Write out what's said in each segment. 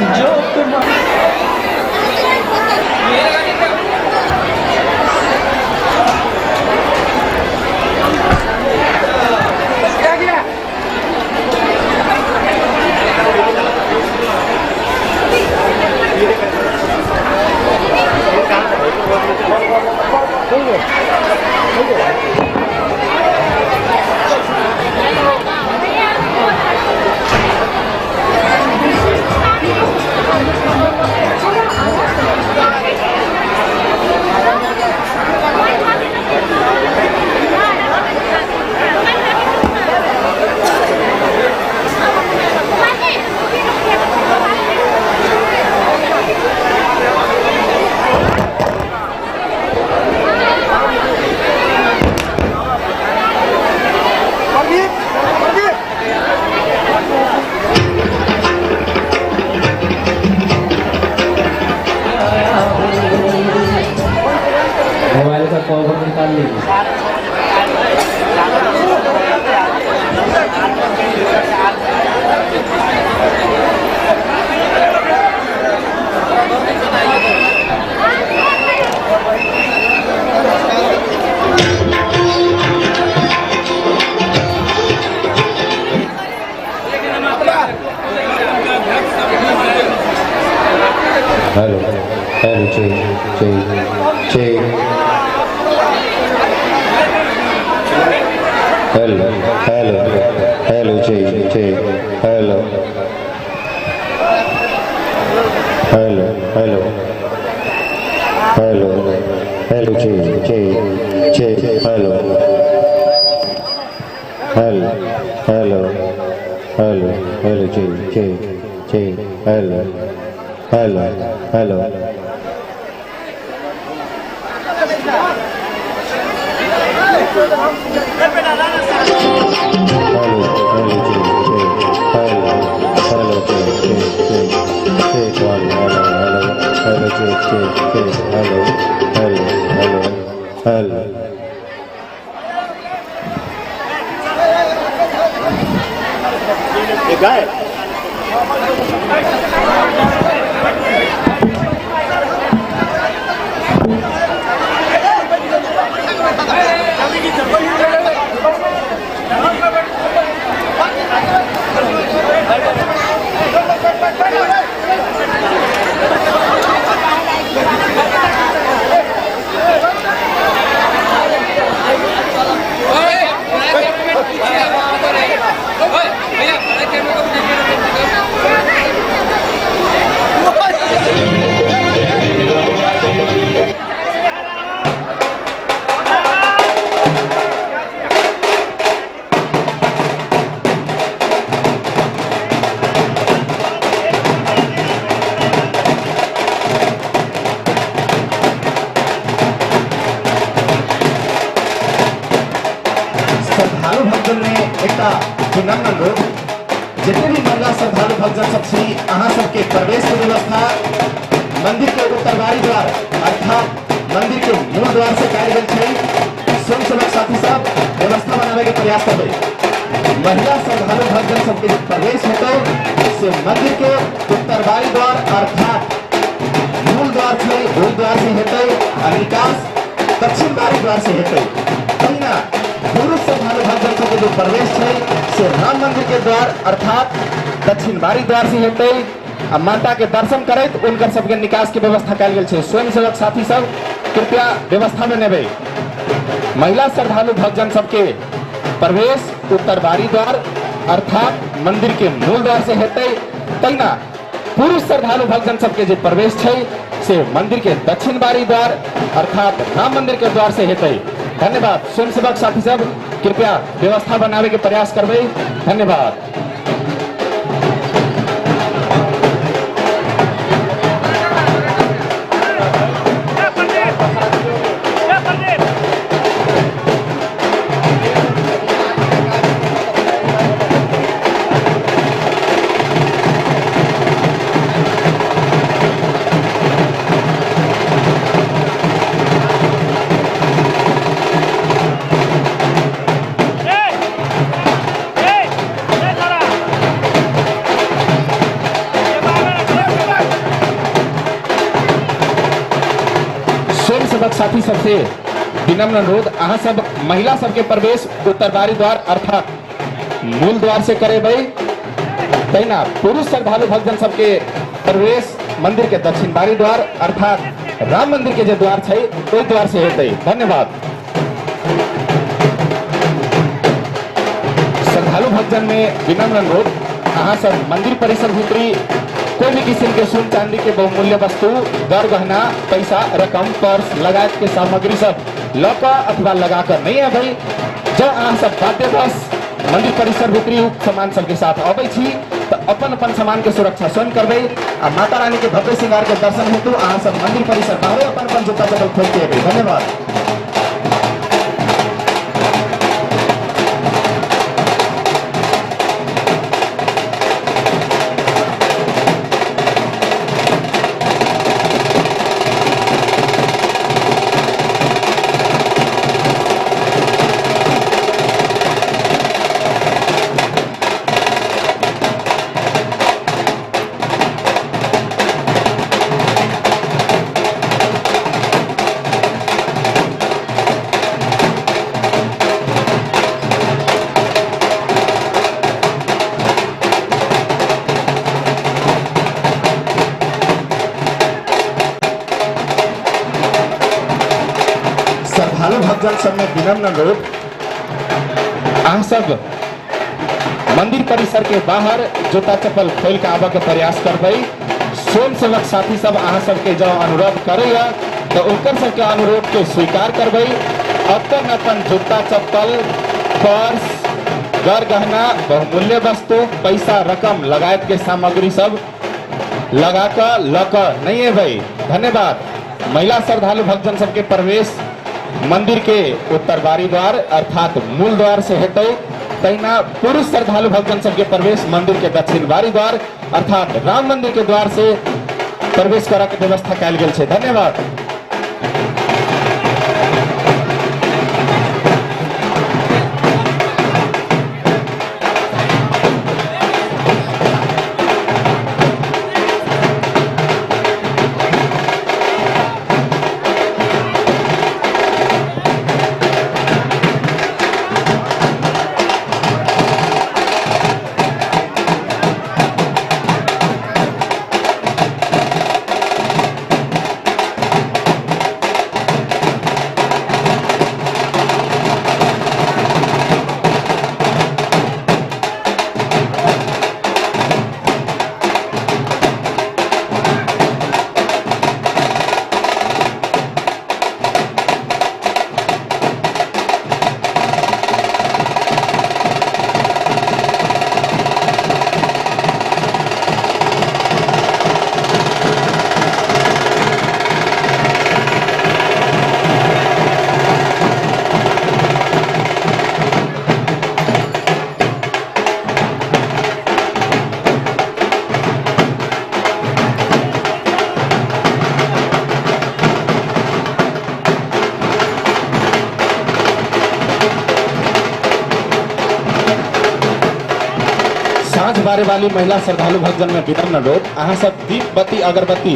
जो तुम्हारा मोबाइल का कवर निकाल लीजिए। Hello hello check check check hello hello hello check check hello hello hello hello hello check check check hello hello hello hello hello check check check hello hello hello श्रद्धालु भक्तन ने एक अनुरोध जितने भी महिला श्रद्धालु भक्तन सब छी अहाँ सबके प्रवेश के व्यवस्था मंदिर के उत्तरवारी द्वार अर्थात मंदिर के मूल द्वार से कार्य स्वयं सेवक साथी सब व्यवस्था बनावे के प्रयास कर महिला श्रद्धालु भक्तन सबके प्रवेश होते से मंदिर के उत्तरवारी द्वार अर्थात मूल द्वार से मूल द्वार से हेतु निकास दक्षिण बारी द्वार से हेतु पहिना पुरुष श्रद्धालु भक्तन सबके जो प्रवेश है से राम मंदिर के द्वार अर्थात दक्षिण बारी द्वार से हेतु माता के दर्शन करे उनकर सबके निकास की व्यवस्था कल गेल छै। स्वयं सेवक साथी सब कृपया व्यवस्था में नेबे। महिला श्रद्धालु भक्तजन सबके प्रवेश उत्तर बारी द्वार अर्थात मंदिर के मूल द्वार से हेतु तैना पुरुष श्रद्धालु भक्तजन सबके जो प्रवेश है से मंदिर के दक्षिण बारी द्वार अर्थात राम मंदिर के द्वार से हेतु। धन्यवाद। स्वयं सेवक साथी सब कृपया व्यवस्था बनावे के प्रयास करबे। धन्यवाद। सेवक साथी सबसे विनम्र अनुरोध, अहाँ सब महिला सबके प्रवेश उत्तरबारी द्वार अर्थात मूल द्वार से करे भाई, तैना पुरुष श्रद्धालु भक्तजन सबके प्रवेश मंदिर के दक्षिण बारी द्वार अर्थात राम मंदिर के जो द्वार है ओहि द्वार से हेतै। धन्यवाद। श्रद्धालु भक्तजन में विनम्र अनुरोध, अहाँ सब मंदिर परिसर भीतरी कोई भी किस्म के सोन चांदी के बहुमूल्य वस्तु, गौर गहना, पैसा, रकम, पर्स लगायत के सामग्री सब लौका अथवा लगाकर नहीं है भाई। जब अहाँ सब बाध्यवश मंदिर परिसर भीतरी उक्त सामान सबके साथ अबै छी तो अपन अपन सामान के सुरक्षा स्वयं करबे। आ माता रानी के भव्य श्रृंगार के दर्शन हेतु अहाँ सब मंदिर परिसर बाहर अपन अपन जूता चप्पल खोल के अबै। धन्यवाद। श्रद्धालु भक्तजन सब में विनम्र अनुरोध, अहाँ सब मंदिर परिसर के बाहर जूता चप्पल खोल के आबे के प्रयास करबे। स्वयं सेवक साथी सब अहाँ सबके जो अनुरोध करेगा तो ओकर सबके अनुरोध के स्वीकार करबे। अपन अपन जूता चप्पल, पर्स, गौर गहना, बहुमूल्य वस्तु, पैसा, रकम लगायत के सामग्री सब लगा कर लकर नहीं है भाई। धन्यवाद। महिला श्रद्धालु भक्तजन सबके प्रवेश मंदिर के उत्तरबारी द्वार अर्थात मूल द्वार से हेतै, तैना पुरुष श्रद्धालु भक्तजन सबके प्रवेश मंदिर के दक्षिण बारी द्वार अर्थात राम मंदिर के द्वार से प्रवेश करा के व्यवस्था कयल गेल छै। धन्यवाद। बारे वाली महिला श्रद्धालु भक्तजन में विनम्र अनुरोध, अहाँ सब दीप बत्ती अगरबत्ती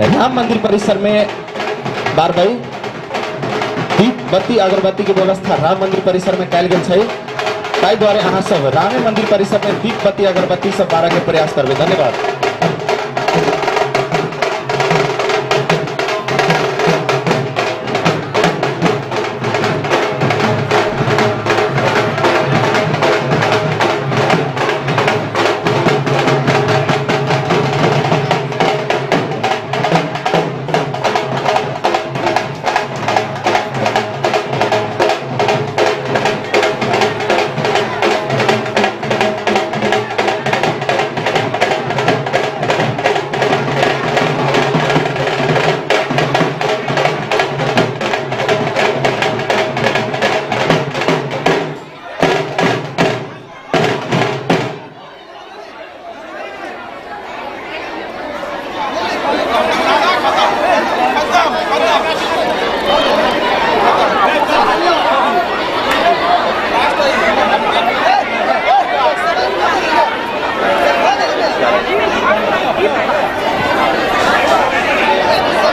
राम मंदिर परिसर में बारबै। दीप बत्ती अगरबत्ती की व्यवस्था राम मंदिर परिसर में कयल गेल छै, ताहि द्वारे अहाँ सब रामे मंदिर परिसर में दीप बत्ती अगरबत्ती सब बारह के प्रयास करबै। धन्यवाद।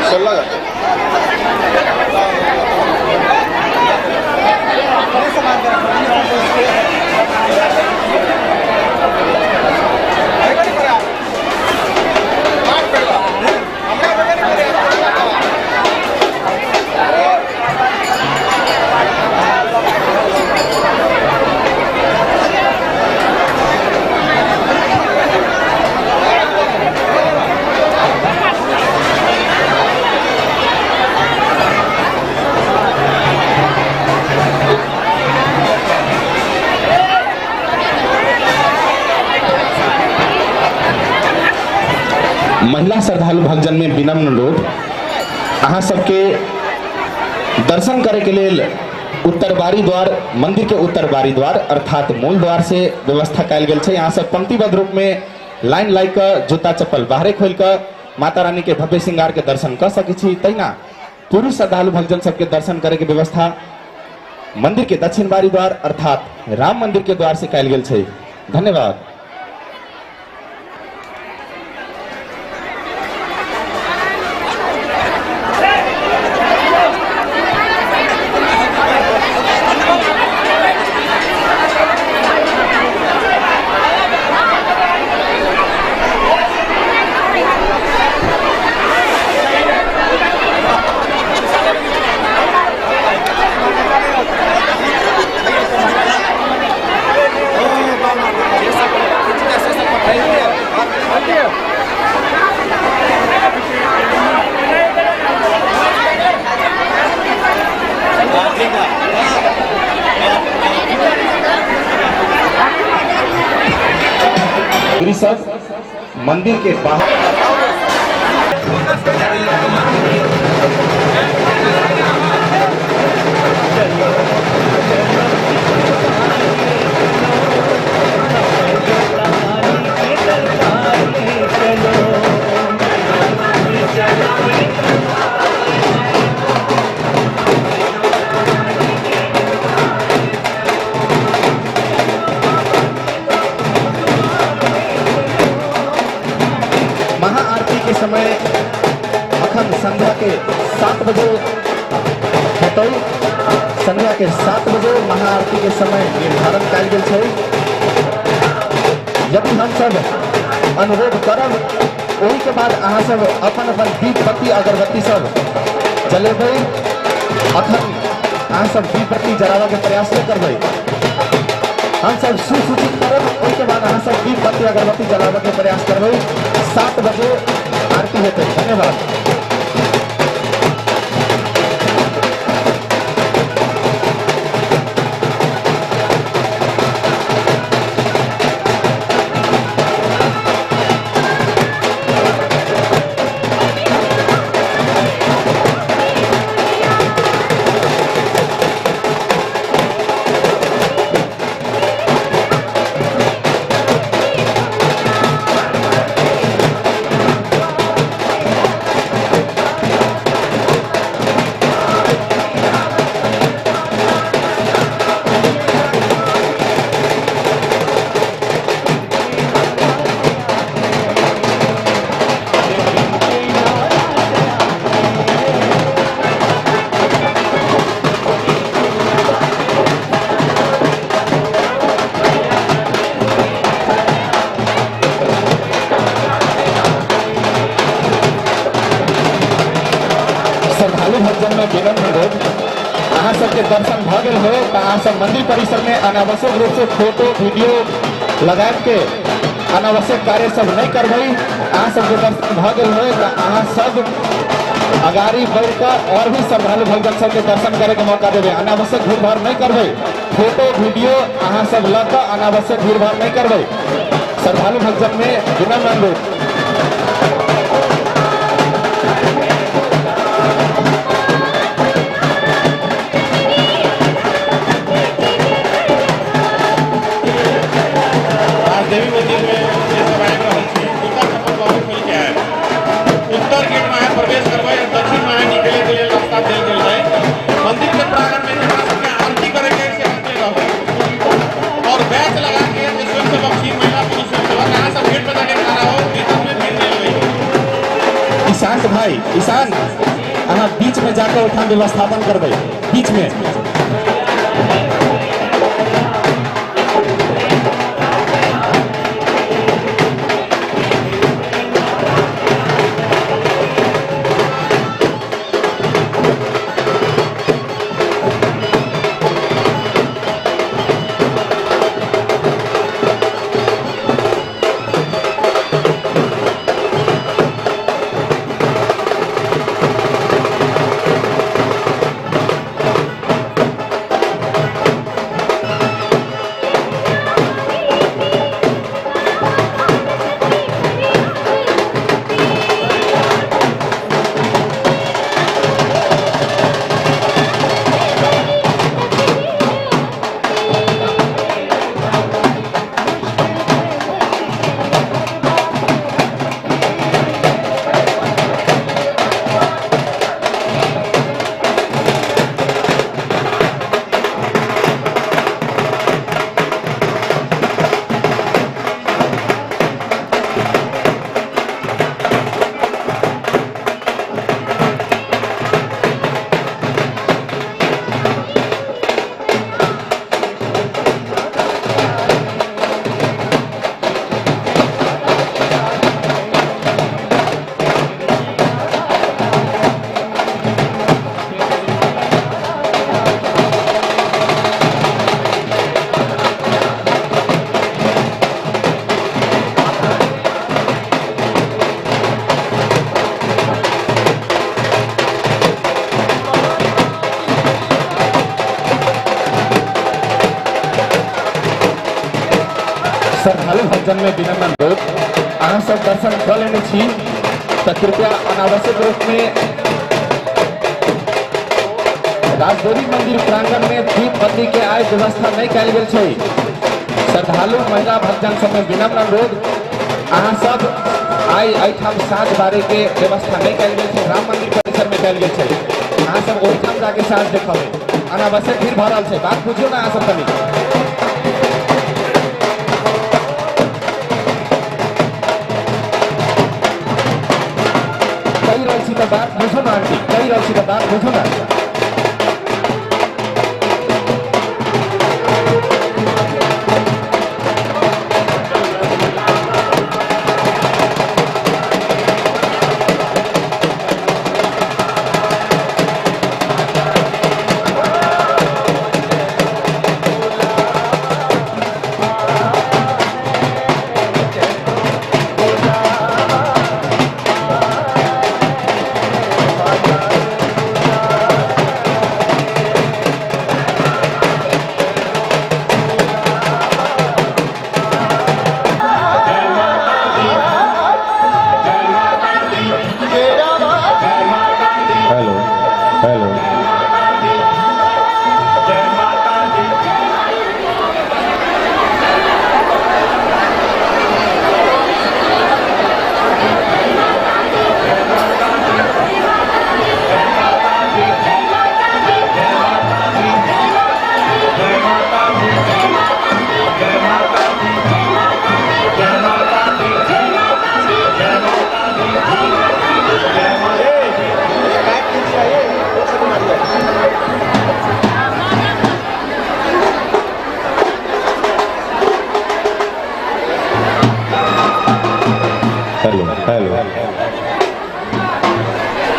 सोलह महिला श्रद्धालु भक्तजन में विनम्र अनुरोध, अहाँ सबके दर्शन करे के लिए उत्तर बारी द्वार, मंदिर के उत्तर बारी द्वार अर्थात मूल द्वार से व्यवस्था कल गेल छै। यहाँ सब पंक्तिबद्ध रूप में लाइन लाई कर जूता चप्पल बाहरे खोल कर माता रानी के भव्य श्रृंगार के दर्शन कर सकै छी। तहिना पुरुष श्रद्धालु भक्तजन सबके दर्शन करे के व्यवस्था मंदिर के दक्षिण बारी द्वार अर्थात राम मंदिर के द्वार से कल गेल छै। धन्यवाद। सब मंदिर के बाहर समय अखन संध्या के 7 बजे हेतु। संध्या के 7 बजे महाआरती के समय निर्धारण कल गेल छै। यदि हम सब अनुरोध करब ओही के बाद अहाँ सब अपन अपन दीप बत्ती अगरबत्ती सब जलेबै। अखन अहाँ सब दीप बत्ती जलावे के प्रयास नहीं करबै। हम सब सुसूचित करब ओही के बाद अहाँ सब दीप बत्ती अगरबत्ती जलावे के प्रयास करबै। 7 बजे आरती हेतु। धन्यवाद। भक्तजन में विनम्र अनुरोध, अहाँ सबके दर्शन भ गेल हो तो अहाँ सब मंदिर परिसर में अनावश्यक रूप से फोटो वीडियो लगा के अनावश्यक कार्य सब नहीं करबै। अहाँ सबके दर्शन भ गेल हो तो अहाँ सब अगाड़ी बढ़ कर और भी श्रद्धालु भक्तजन सबके दर्शन करे के मौका देवे। अनावश्यक भीड़ भाड़ नहीं करबै। फोटो वीडियो अहाँ सब ल कर अनावश्यक भीड़ भाड़ नहीं करबै। श्रद्धालु भक्तजन में विनम्र अनुरोध। देवी मंदिर में ये सब आए रहल छी। जूता चप्पल बाहर खोल के आए। उत्तर गेट में प्रवेश करबै और दक्षिण में निकले के लिए रास्ता देल गेल है। मंदिर के प्रांगण में जहाँ सबके आरती करे के से आते रहो और बैच लगा के स्वयं सेवक छी, महिला पुरुष स्वयं सेवक यहाँ सब गेट पे जाके खड़ा हो। भीतर में भीड़ नहीं हुई। ईशान भाई, ईशान अहाँ बीच में जाकर उठा व्यवस्थापन करबै। बीच में श्रद्धालु भक्तजन में विनम्र अनुरोध अहाँ सब दर्शन कर लेने छी तो कृपया अनावश्यक रूप में राजदेवी मंदिर प्रांगण में दीप बत्ती के आय व्यवस्था नहीं कल गेल छै। श्रद्धालु महिला भक्तजन सब में विनम्र अनुरोध अहाँ सब आय एठाम साँझ बारे के व्यवस्था नहीं कल गेल छै। राम मंदिर परिसर में कल गेल छै। अहाँ सब ओहिठाम जाके साँझ देखबै। अनावश्यक भीड़ भऽ रहल छै, बात बुझियो ना अहाँ सब कनी। कही रहल छी तऽ बात बुझो ना आंटी, कही रहल छी तऽ बात बुझो ना।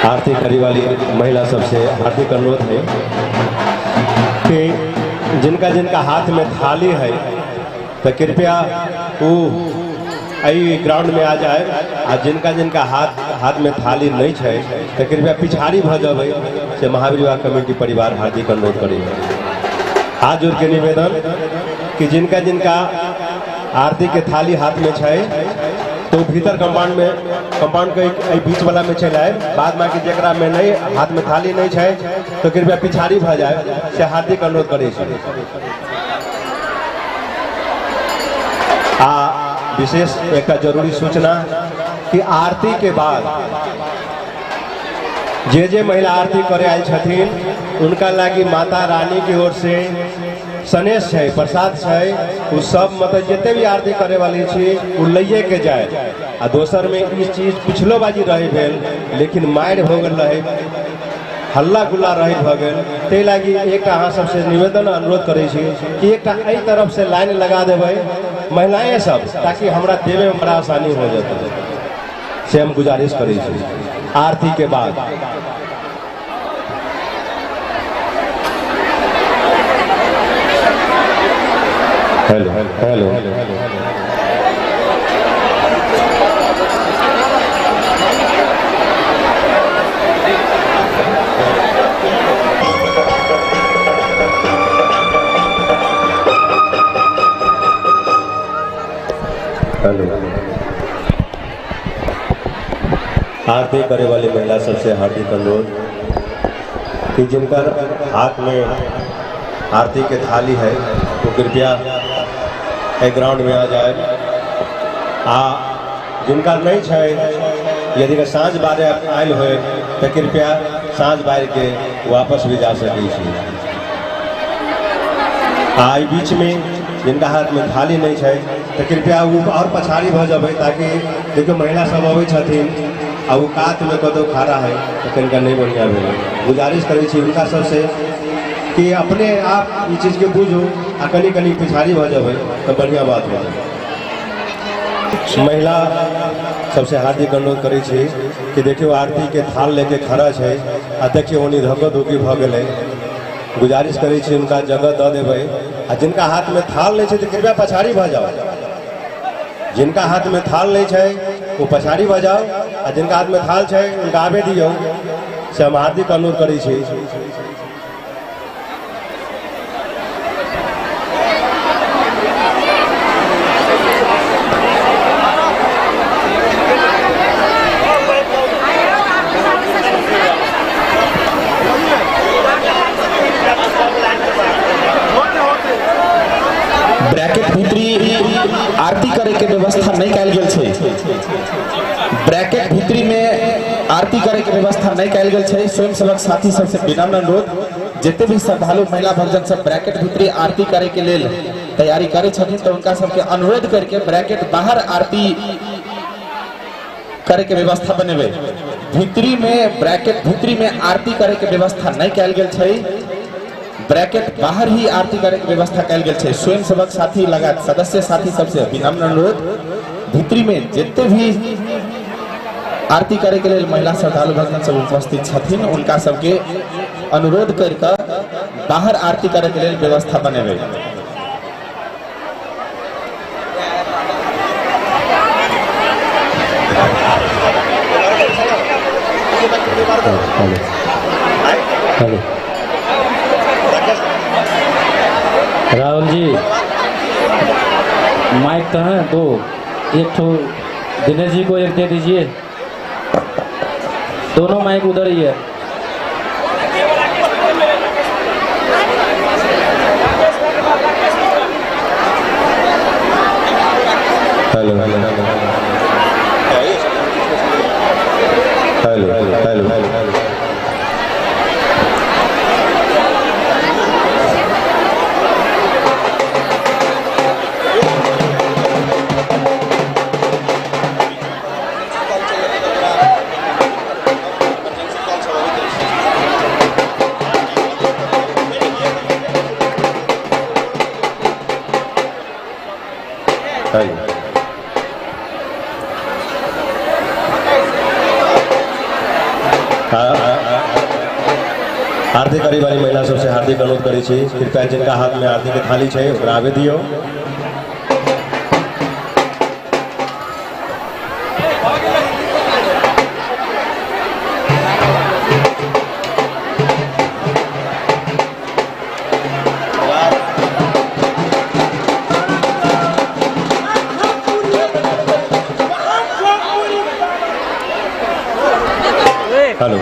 आरती करने वाली महिला सबसे हार्दिक अनुरोध है कि जिनका जिनका हाथ में थाली है तो कृपया वो ग्राउंड में आ जाए। और जिनका जिनका हाथ में थाली नहीं है तो कृपया पिछाड़ी भ जाए से महावीर विवाह कमेटी परिवार हार्दिक अनुरोध करेगा। हाथ जोड़ के निवेदन कि जिनका जिनका आरती के थाली हाथ में है तो भीतर कंपाउंड के बीच वाला में चल आए। बाद में जरा में नहीं हाथ में थाली नहीं है तो कृपया पिछाड़ी भ जाए से हार्दिक अनुरोध करे। विशेष एक जरूरी सूचना कि आरती के बाद जे महिला आरती करे आई छथिन उनका लागी माता रानी की ओर से सनेश है, प्रसाद है, वो सब मतलब जितने भी आरती करे वाली छी वो लइए के जाए। आ दोसर में इस चीज पिछलो बाजी रही भेल लेकिन मार हो गल रहे, हल्ला गुल्ला रही भ गेल। ते लागी एक अहाँ सबसे निवेदन अनुरोध करे छी कि एक एहि तरफ से लाइन लगा देबै महिलाएं सब, ताकि हमरा देवे में बड़ा आसानी हो जाए से हम गुजारिश करे छी। आरती के बाद हेलो हेलो आरती करे वाली महिला सबसे हार्दिक अनुरोध कि जिनका हाथ में आरती के थाली है वो कृपया ग्राउंड में आ जाए। जिनका नहीं है यदि साँझ बारे आयल हो तो कृपया साँझ बार के वापस भी जा सके। बीच में जिनका हाथ में थाली नहीं है तो कृपया वो और पछाड़ी भ जाए, ताकि देखिए महिला सब अबै छथिन आ वो कात में कदो खड़ा है तो कनिका नहीं बढ़िया भेल। गुजारिश करे छी उनका सबसे कि अपने आप ये चीज़ के बुझो आ कनी कनी पिछाड़ी भ जाए तो बढ़िया बात है। महिला सबसे हार्दिक अनुरोध करे छी कि देखियो आरती के थाल लेके खड़ा है आ देखियो उन्हीं धक्का धुकी भ गेलै। गुजारिश करे छी उनका जगह दे देबै। आ जिनका हाथ में थाल नहीं है तो कृपया पछाड़ी भ जाओ। जिनका हाथ में थाल नहीं है वो पछाड़ी भ जाओ, आ जिनका हाथ में थाल है उनका आबे दियो से हम हार्दिक अनुरोध करे छी। ब्रैकेट भीतरी में आरती करे के व्यवस्था नहीं कैल गेल छै। स्वयं सेवक साथी सबसे विनम्र अनुरोध, जितने भी श्रद्धालु महिला भक्तजन सब ब्रैकेट भीतरी आरती करे के लेल तैयारी करे छथिन तो उनका सबके अनुरोध करके ब्रैकेट बाहर आरती करे के व्यवस्था बनेबे। भीतरी में ब्रैकेट भीतरी में आरती करे के व्यवस्था नहीं कैल गेल छै। ब्रैकेट बाहर ही आरती करे के व्यवस्था कैल गेल छै। स्वयं सेवक साथी लगात सदस्य साथी सबसे विनम्र अनुरोध, भीतरी में जितने भी आरती करे के लिए महिला श्रद्धालु भक्तजन सब उपस्थित छथिन उनका सबके अनुरोध करके बाहर आरती करे के लिए व्यवस्था बनेबे। राहुल जी माइक तो है दो, एक तो दिनेश जी को एक दे दीजिए, दोनों माइक उधर ही है। Hello hello hello hello hello आरती करी वाली महिला सबसे हार्दिक अनुरोध करी छी, कृपया जिनका हाथ में आरती के थाली है ओकरा आवे दियो। हेलो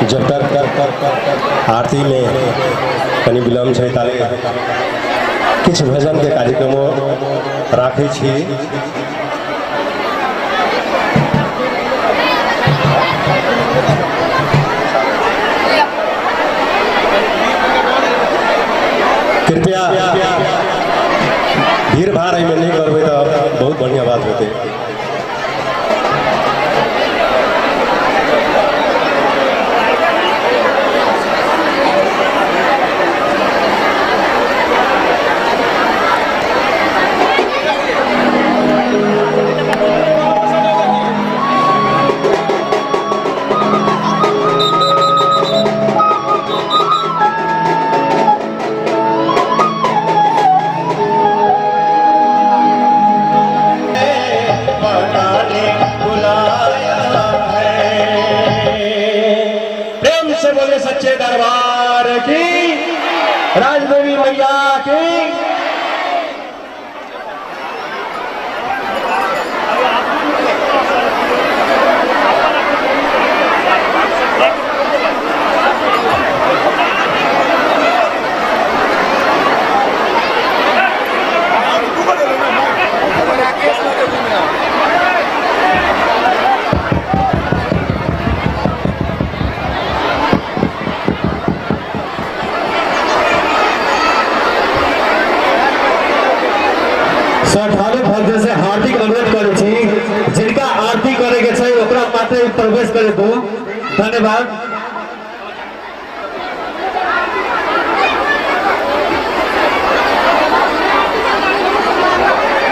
जब तक आरती में कनी विलम्ब है ताले किछ भजन के कार्यक्रमों राखै छी। कृपया भीड़ भाड़ में नहीं करबे तो बहुत बढ़िया बात होते। बोले सच्चे दरबार की, राजदेवी मैया की। श्रद्धालु भक्त से हार्दिक अनुरोध करै छी, जिनका आरती करे के छै ओकरा मात्र प्रवेश करे दो। धन्यवाद।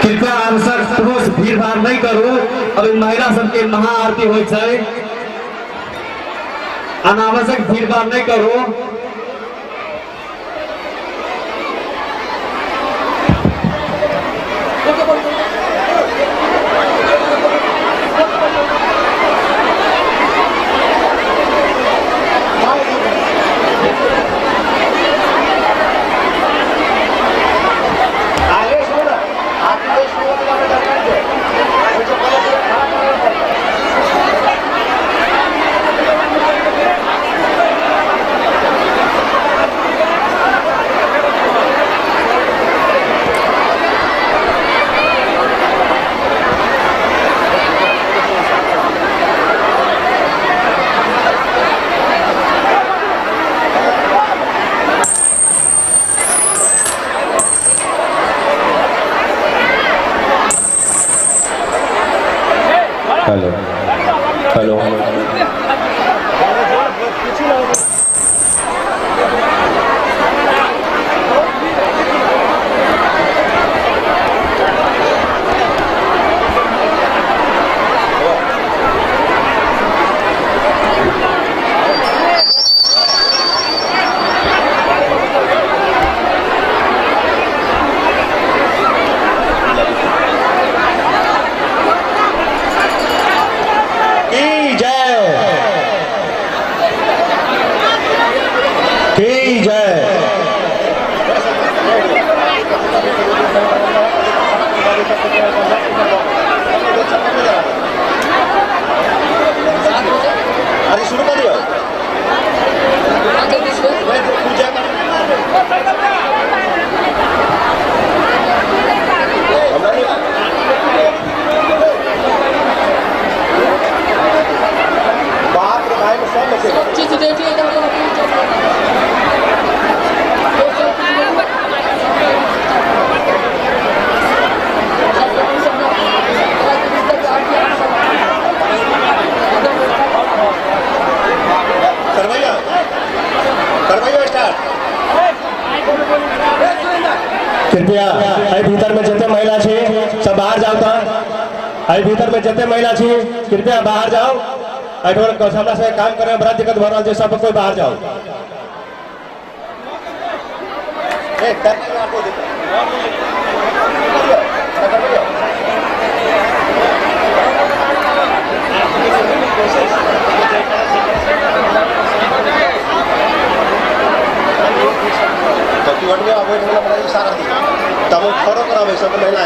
कृपया आवश्यक पुरुष भीड़ भाड़ नहीं करू। अभी महिला सबके महाआरती होय छै, अनावश्यक भीड़ भाड़ नहीं करू। हेलो हेलो की जय। अरे शुरू कर दिया बाप रे भाई में सब चीज देखिए कृपया भीतर में जितने महिला छे सब बाहर जाओ तो भीतर में जितने महिला छे कृपया बाहर जाओ। हमरा से काम करे बड़ा दिक्कत भ रहा है, सब कोई बाहर जाओ। सब महिला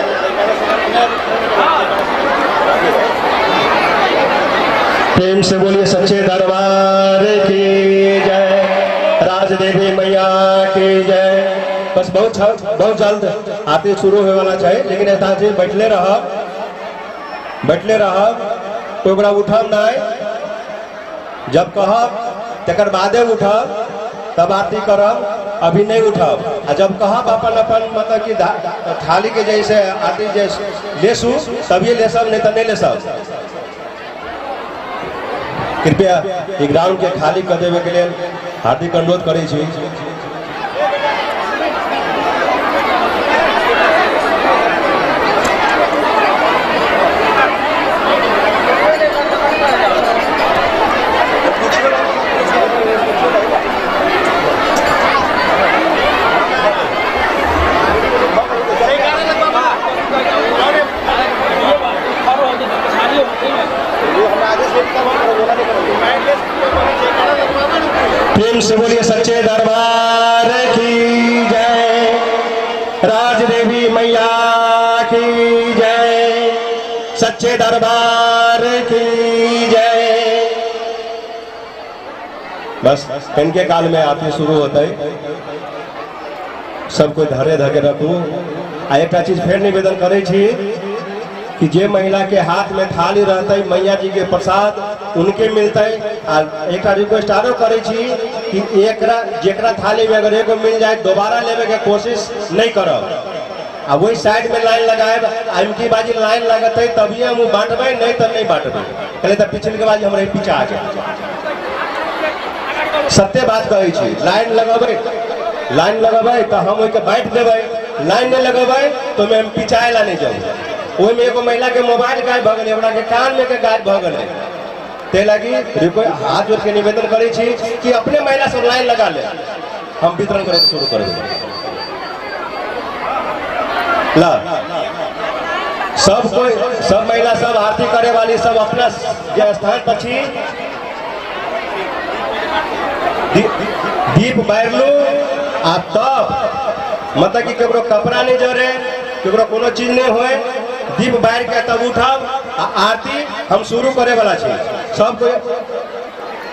प्रेम से बोलिए सच्चे दरबार की जय, राजदेवी मैया की जय। बस बहुत जल्द आरती शुरू होने वाला चाहिए, लेकिन ऐसा बैठले रह तो उठब नहीं, जब कहब तकर बादे उठब तब आरती करब, अभी नहीं उठब। आ जब कहब अपन मतलब कि थाली के जैसे आरती जैसे लेसू तभी ले सब, नहीं तो नहीं ले सब। कृपया ग्राउंड के खाली कर देवे के लिए हार्दिक अनुरोध करे छी। प्रेम से बोलिए सच्चे दरबार की जय, राजदेवी मैया की जय, सच्चे दरबार की जय। बस इनके काल में आरती शुरू होता है, सब कोई धरे धके रखू। आ एक चीज फिर निवेदन करे छी कि जे महिला के हाथ में थाली रहते मैया जी के प्रसाद उनके मिलते। एक रिक्वेस्ट आरो करे छी कि जेकरा थाली में अगर एगो मिल जाए दोबारा लेवे के कोशिश नहीं करब। आ वही साइड में लाइन लगाए, इनकी बाजी लाइन लगते तभी हम बांटबे, नहीं तो नहीं बांटबे। पहले तो पिछले के बाजी हमारे पीछे आ जाए। सत्य बात कहे छी, लाइन लगेबे तो हम ओके बांट देवे, लाइन नहीं लगेबे तो मैं पिछाए ला नहीं जाऊँ। वही में एगो महिला के मोबाइल गायब भ गए, के कान में के गायब भ गए। ते लगी हाथ जोड़ के निवेदन करे छी कि अपने महिला सब लाइन लगा ले, हम वितरण करे शुरू कर देंगे। सब महिला सब आरती करे वाली सब अपना स्थान पर छी, दीप बैरलू। आप तब मतलब कि केकरो कपड़ा नहीं जरे, केकरो कोनो चीज नहीं होए, दीप बार के तब उठब। आरती हम शुरू करे वाला छी। सब